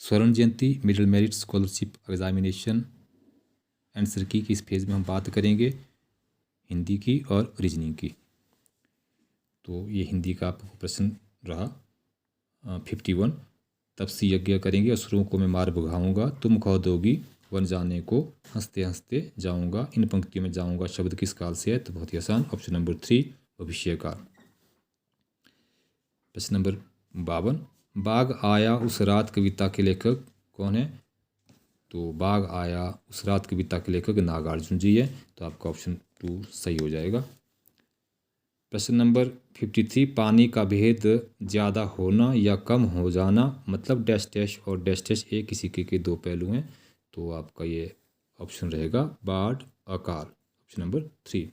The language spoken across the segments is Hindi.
स्वर्ण Jayanti, middle merit scholarship examination answer key इस पेज में हम बात करेंगे हिंदी की और रीजनिंग की। तो ये हिंदी का आपको प्रश्न रहा 51। तब सी यज्ञ करेंगे, असुरों को मैं मार भगाऊंगा, तुम कहो दोगी वन जाने को, हंसते हंसते जाऊंगा, इन पंक्तियों में जाऊंगा शब्द किस काल से है? तो बहुत ही आसान, ऑप्शन नंबर 3 भविष्य काल। प्रश्न नंबर 52, बाघ आया उस रात कविता के लेखक कौन है? तो बाघ आया उस रात कविता के लेखक नागार्जुन जी है। तो आपका ऑप्शन 2 सही हो जाएगा। प्रश्न नंबर 53, पानी का भेद ज़्यादा होना या कम हो जाना, मतलब डैश डैश और डैश डैश एक ही सिक्के के दो पहलू हैं। तो आपका ये ऑप्शन रहेगा बाढ़ अकाल, ऑप्शन नंबर 3।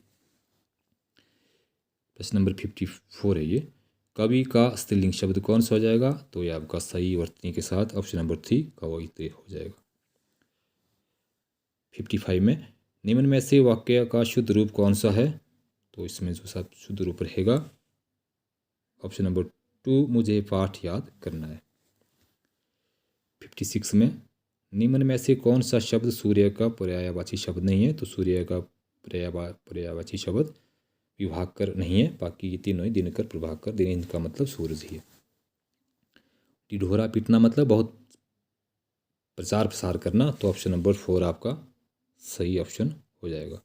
प्रश्न नंबर 54 है ये, कवि का स्त्रीलिंग शब्द कौन सा हो जाएगा? तो ये आपका सही वर्तनी के साथ ऑप्शन नंबर 3 कवयित्री हो जाएगा। 55 में, निम्न में से वाक्य का शुद्ध रूप कौन सा है? तो इसमें जो सब शुद्ध रूप रहेगा ऑप्शन नंबर 2 मुझे पाठ याद करना है। 56 में, निम्न में से कौन सा शब्द सूर्य का पर्यायवाची शब्द नहीं है? तो सूर्य का पर्यायवाची शब्द विभाकर नहीं है, बाकी ये तीनों ही दिनकर प्रभाकर, दिन इनका मतलब सूरज ही है। ढिढोरा पीटना मतलब बहुत प्रचार प्रसार करना, तो ऑप्शन नंबर 4 आपका सही ऑप्शन हो जाएगा।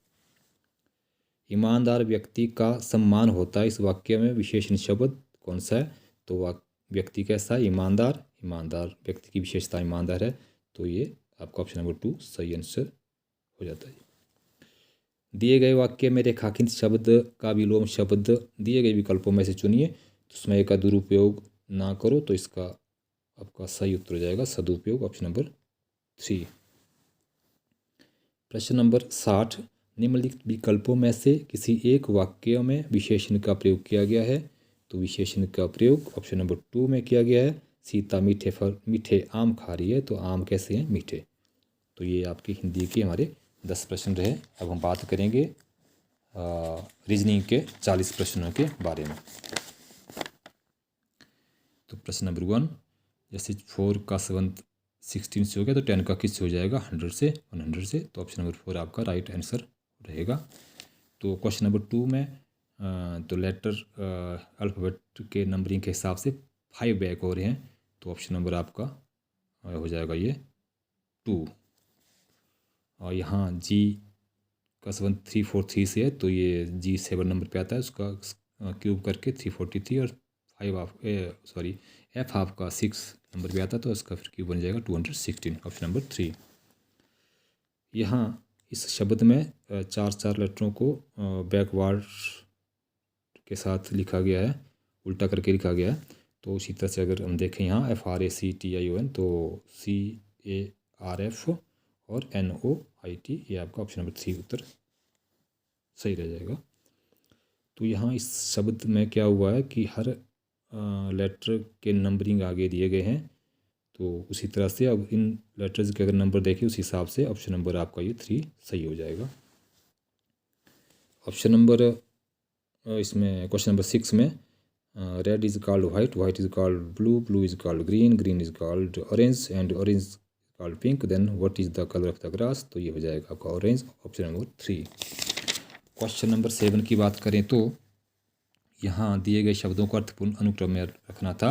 ईमानदार व्यक्ति का सम्मान होता है, इस वाक्य में विशेषण शब्द कौन सा है? तो व्यक्ति कैसा है? ईमानदार, ईमानदार व्यक्ति की विशेषता ईमानदार है। तो ये आपका ऑप्शन नंबर 2 सही आंसर हो जाता है। दिए गए वाक्य में रेखांकित शब्द का विलोम शब्द दिए गए विकल्पों में से चुनिए, तो समय का दुरुपयोग ना करो, तो इसका आपका सही उत्तर हो जाएगा सदुपयोग, ऑप्शन नंबर 3। प्रश्न नंबर 60, निम्नलिखित विकल्पों में से किसी एक वाक्य में विशेषण का प्रयोग किया गया है? तो विशेषण का प्रयोग ऑप्शन नंबर 2 में किया गया है। सीता मीठे आम खा रही है, तो आम कैसे हैं? मीठे। तो ये आपकी हिंदी के हमारे 10 प्रश्न रहे। अब हम बात करेंगे रीजनिंग के 40 प्रश्नों के बारे में। तो प्रश्न नंबर 1, जैसे 4 का 7 16 से हो गया, तो 10 का किससे हो जाएगा? 100 से, 100 से। तो ऑप्शन नंबर 4 आपका राइट आंसर रहेगा। तो क्वेश्चन नंबर 2 में तो लेटर अल्फ़ाबेट के नंबरिंग के हिसाब से 5 बैक हो रहे हैं, तो ऑप्शन नंबर आपका हो जाएगा ये 2। और यहाँ जी का 7343 से है, तो ये जी 7 नंबर पे आता है, उसका क्यूब करके 343, और 5 एफ आपका 6 नंबर पे आता है, तो इसका फिर क्यूब बन जाएगा 216, ऑप्शन नंबर 3। यहाँ इस शब्द में 4 लेटरों को बैकवर्ड के साथ लिखा गया है, उल्टा करके लिखा गया है। तो उसी तरह से अगर हम देखें यहाँ FRACTION, तो CARF और NOIT, ये आपका ऑप्शन नंबर 3 उत्तर सही रह जाएगा। तो यहाँ इस शब्द में क्या हुआ है कि हर लेटर के नंबरिंग आगे दिए गए हैं, तो उसी तरह से अब इन लेटर्स के अगर नंबर देखें उस हिसाब से ऑप्शन नंबर आपका ये 3 सही हो जाएगा। ऑप्शन नंबर इसमें क्वेश्चन नंबर 6 में red is called white, white is called blue, blue is called green, green is called orange and orange is called pink, then what is the colour of the grass? तो ये हो जाएगा आपका orange, option number 3। Question number 7 की बात करें तो यहाँ दिए गए शब्दों को अर्थपूर्ण अनुक्रम में रखना था।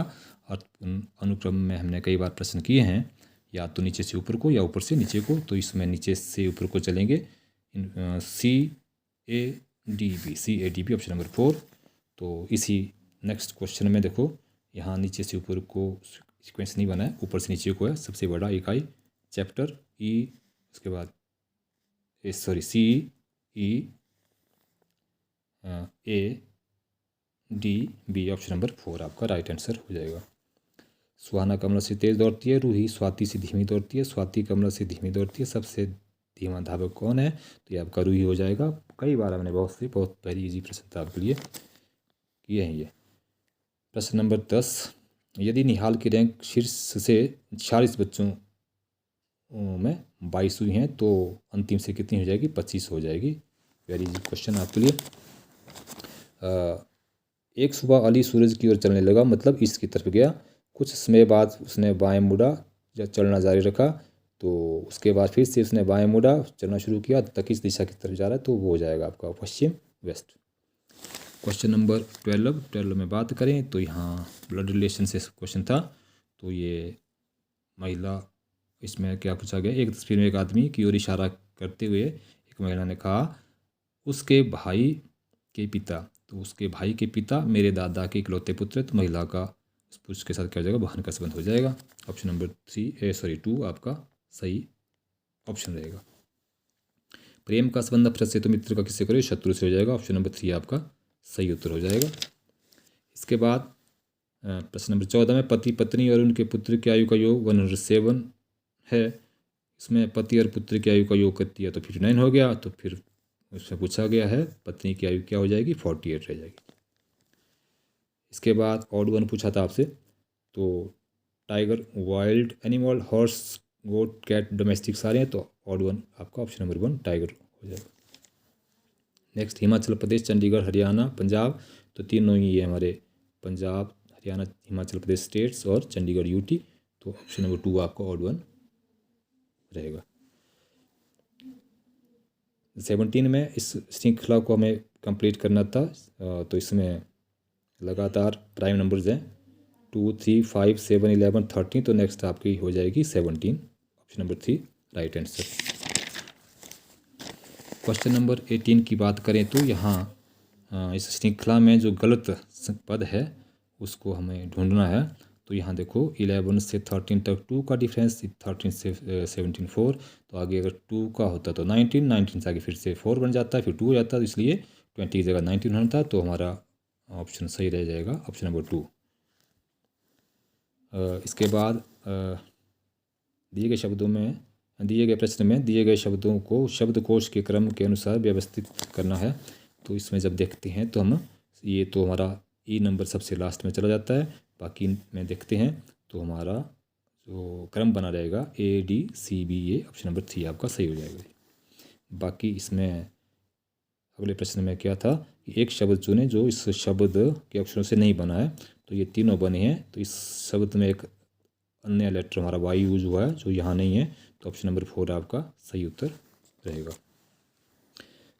अर्थपूर्ण अनुक्रम में हमने कई बार प्रश्न किए हैं, या तो नीचे से ऊपर को या ऊपर से नीचे को, तो इसमें नीचे से ऊपर को चलेंगे। CADB option number 4। तो इसी नेक्स्ट क्वेश्चन में देखो, यहाँ नीचे से ऊपर को सीक्वेंस नहीं बना है, ऊपर से नीचे को है। सबसे बड़ा इकाई चैप्टर ई, उसके बाद CEADB, ऑप्शन नंबर 4 आपका राइट आंसर हो जाएगा। सुहाना कमला से तेज दौड़ती है, रूही स्वाति से धीमी दौड़ती है, स्वाति कमला से धीमी दौड़ती है, सबसे धीमा धावक कौन है? तो ये आपका रूही हो जाएगा। कई बार हमने बहुत वेरी इजी प्रश्न था आपके लिए किए हैं ये। प्रश्न नंबर 10, यदि निहाल की रैंक शीर्ष से 40 बच्चों में 22 हुई हैं, तो अंतिम से कितनी हो जाएगी? 25 हो जाएगी। वेरी इजी क्वेश्चन आपके लिए। एक सुबह अली सूरज की ओर चलने लगा, मतलब ईस्ट की तरफ गया। कुछ समय बाद उसने बाएं मुड़ा, चलना जारी रखा, तो उसके बाद फिर से उसने बाएं मुड़ा, चलना शुरू किया, तक इस दिशा की तरफ जा रहा है, तो वो हो जाएगा आपका पश्चिम वेस्ट। क्वेश्चन नंबर 12 में बात करें तो यहाँ ब्लड रिलेशन से क्वेश्चन था। तो ये महिला, इसमें क्या पूछा गया, एक तस्वीर में एक आदमी की ओर इशारा करते हुए एक महिला ने कहा उसके भाई के पिता, तो उसके भाई के पिता मेरे दादा के इकलौते पुत्र, तो महिला का उस पुरुष के साथ क्या हो जाएगा, वाहन का संबंध हो जाएगा। ऑप्शन नंबर 2 आपका सही ऑप्शन रहेगा। प्रेम का संबंध नफरत से, तो मित्र का किससे करो, शत्रु से हो जाएगा। ऑप्शन नंबर 3 आपका सही उत्तर हो जाएगा। इसके बाद प्रश्न नंबर 14 में पति पत्नी और उनके पुत्र की आयु का योग 107 है। इसमें पति और पुत्र की आयु का योग करती है तो 59 हो गया। तो फिर उसमें पूछा गया है पत्नी की आयु क्या हो जाएगी, 48 रह जाएगी। इसके बाद ऑड वन पूछा था आपसे, तो टाइगर वाइल्ड एनिमल, हॉर्स, गोट, कैट डोमेस्टिक सारे हैं, तो ऑड वन आपका ऑप्शन नंबर 1 टाइगर हो जाएगा। नेक्स्ट हिमाचल प्रदेश, चंडीगढ़, हरियाणा, पंजाब, तो तीनों ही है हमारे पंजाब, हरियाणा, हिमाचल प्रदेश स्टेट्स और चंडीगढ़ यूटी, तो ऑप्शन नंबर 2 आपका ऑड वन रहेगा। 17 में इस श्रृंखला को हमें कंप्लीट करना था, तो इसमें लगातार प्राइम नंबर्स हैं 2, 3, 5, 7, 11, 13, तो नेक्स्ट आपकी हो जाएगी 17, option number 3 right answer. Question number 18 की बात करें तो यहाँ इस श्रृंखला में जो गलत पद है उसको हमें ढूंढना है। तो यहाँ देखो 11 से 13 तक 2 का डिफरेंस, 13 से 17 4, तो आगे अगर 2 का होता तो 19 से आगे फिर से 4 बन जाता है, फिर 2 हो जाता है, तो इसलिए 20 की जगह 19 होना था, तो हमारा ऑप्शन सही रह जाएगा ऑप्शन नंबर 2। इसके बाद दिए गए शब्दों में, दिए गए प्रश्न में दिए गए शब्दों को शब्दकोश के क्रम के अनुसार व्यवस्थित करना है। तो इसमें जब देखते हैं तो हम ये तो हमारा ई नंबर सबसे लास्ट में चला जाता है, बाकी में देखते हैं तो हमारा जो क्रम बना रहेगा ADCB, ऑप्शन नंबर 3 आपका सही हो जाएगा। बाकी इसमें अगले प्रश्न में क्या था कि एक शब्द चुने जो इस शब्द के अक्षरों से नहीं बना है, तो ये तीनों बने हैं, तो इस शब्द में एक अन्य लेटर हमारा वाई यूज हुआ है जो यहाँ नहीं है, तो ऑप्शन नंबर 4 आपका सही उत्तर रहेगा।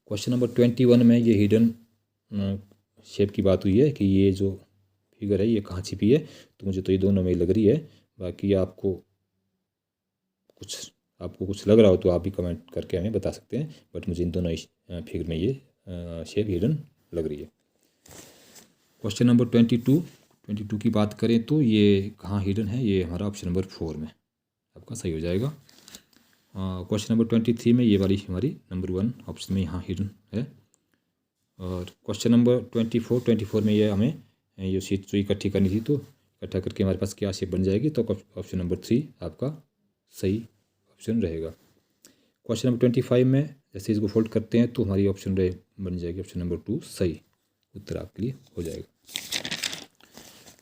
क्वेश्चन नंबर 21 में ये हिडन शेप की बात हुई है कि ये जो फिगर है ये कहाँ छिपी है, तो मुझे तो ये दोनों में लग रही है, बाकी आपको कुछ लग रहा हो तो आप भी कमेंट करके हमें बता सकते हैं, बट मुझे इन दोनों फिगर में ये शेप हिडन लग रही है। क्वेश्चन नंबर 22 की बात करें तो ये कहाँ हिडन है, ये हमारा ऑप्शन नंबर 4 में आपका सही हो जाएगा। क्वेश्चन नंबर 23 में ये वाली हमारी नंबर 1 ऑप्शन में यहाँ हिडन है। और क्वेश्चन नंबर 24 में ये हमें ये शीट जो इकट्ठी करनी थी, तो इकट्ठा करके हमारे पास क्या शेप बन जाएगी, तो ऑप्शन नंबर 3 आपका सही ऑप्शन रहेगा। क्वेश्चन नंबर 25 में जैसे इसको फोल्ड करते हैं तो हमारी ऑप्शन बन जाएगी ऑप्शन नंबर 2 सही उत्तर आपके लिए हो जाएगा।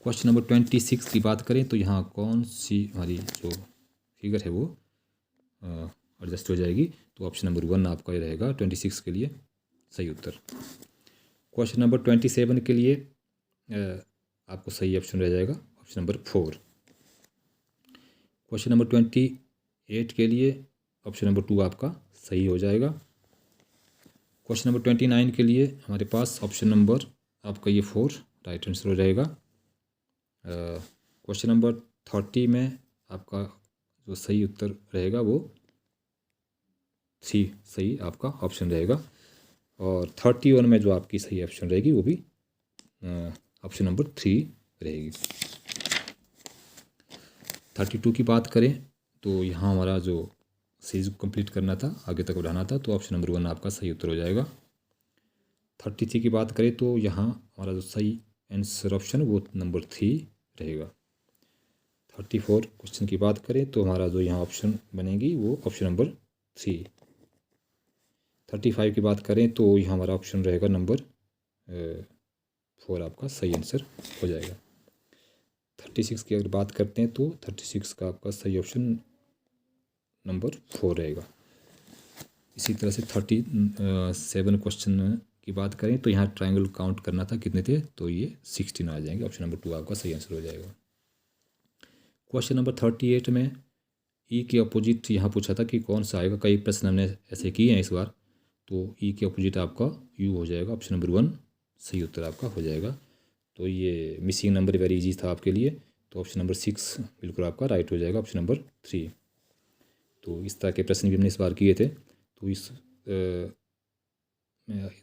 क्वेश्चन नंबर 26 की बात करें तो यहाँ कौन सी हमारी जो फिगर है वो एडजस्ट हो जाएगी, तो ऑप्शन नंबर 1 आपका ये रहेगा 26 के लिए सही उत्तर। क्वेश्चन नंबर 27 के लिए आपको सही ऑप्शन रह जाएगा ऑप्शन नंबर 4। क्वेश्चन नंबर 28 के लिए ऑप्शन नंबर 2 आपका सही हो जाएगा। क्वेश्चन नंबर 29 के लिए हमारे पास ऑप्शन नंबर आपका ये 4 राइट आंसर हो जाएगा। क्वेश्चन नंबर 30 में आपका जो सही उत्तर रहेगा वो 3 सही आपका ऑप्शन रहेगा, और 31 में जो आपकी सही ऑप्शन रहेगी वो भी ऑप्शन नंबर 3 रहेगी। 32 की बात करें तो यहाँ हमारा जो सीरीज कंप्लीट करना था, आगे तक बढ़ाना था, तो ऑप्शन नंबर 1 आपका सही उत्तर हो जाएगा। 33 की बात करें तो यहाँ हमारा जो सही आंसर ऑप्शन वो नंबर 3 रहेगा। 34 क्वेश्चन की बात करें तो हमारा जो यहाँ ऑप्शन बनेगी वो ऑप्शन नंबर 3। 35 की बात करें तो यहाँ हमारा ऑप्शन रहेगा नंबर 4 आपका सही आंसर हो जाएगा। 36 की अगर बात करते हैं तो 36 का आपका सही ऑप्शन नंबर 4 रहेगा। इसी तरह से 37 क्वेश्चन की बात करें तो यहाँ ट्रायंगल काउंट करना था कितने थे, तो ये 16 आ जाएंगे, ऑप्शन नंबर 2 आपका सही आंसर हो जाएगा। क्वेश्चन नंबर 38 में ई के अपोजिट यहाँ पूछा था कि कौन सा आएगा, कई प्रश्न हमने ऐसे किए हैं इस बार। तो ई के अपोजिट आपका यू हो जाएगा, ऑप्शन नंबर 1 सही उत्तर आपका हो जाएगा। तो ये मिसिंग नंबर वेरी इजी था आपके लिए, तो ऑप्शन नंबर 6 बिल्कुल आपका राइट हो जाएगा, ऑप्शन नंबर 3। तो इस तरह के प्रश्न भी हमने इस बार किए थे। तो इस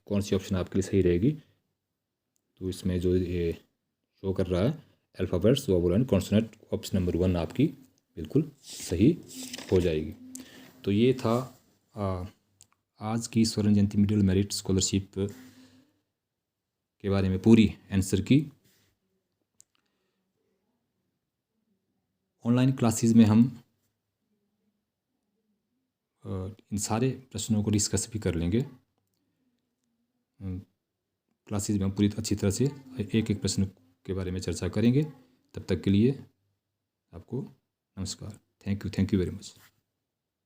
कौन सी ऑप्शन आपके लिए सही रहेगी, तो इसमें जो ये शो कर रहा है alphabets, vowel and consonant, option number 1 आपकी बिल्कुल सही हो जाएगी। तो ये था आज की स्वर्ण जयंती मिडिल मेरिट स्कॉलरशिप के बारे में पूरी आंसर की। ऑनलाइन क्लासेस में हम इन सारे प्रश्नों को डिस्कस भी कर लेंगे। क्लासेस में हम पूरी अच्छी तरह से एक एक प्रश्न के बारे में चर्चा करेंगे। तब तक के लिए आपको नमस्कार। Thank you very much.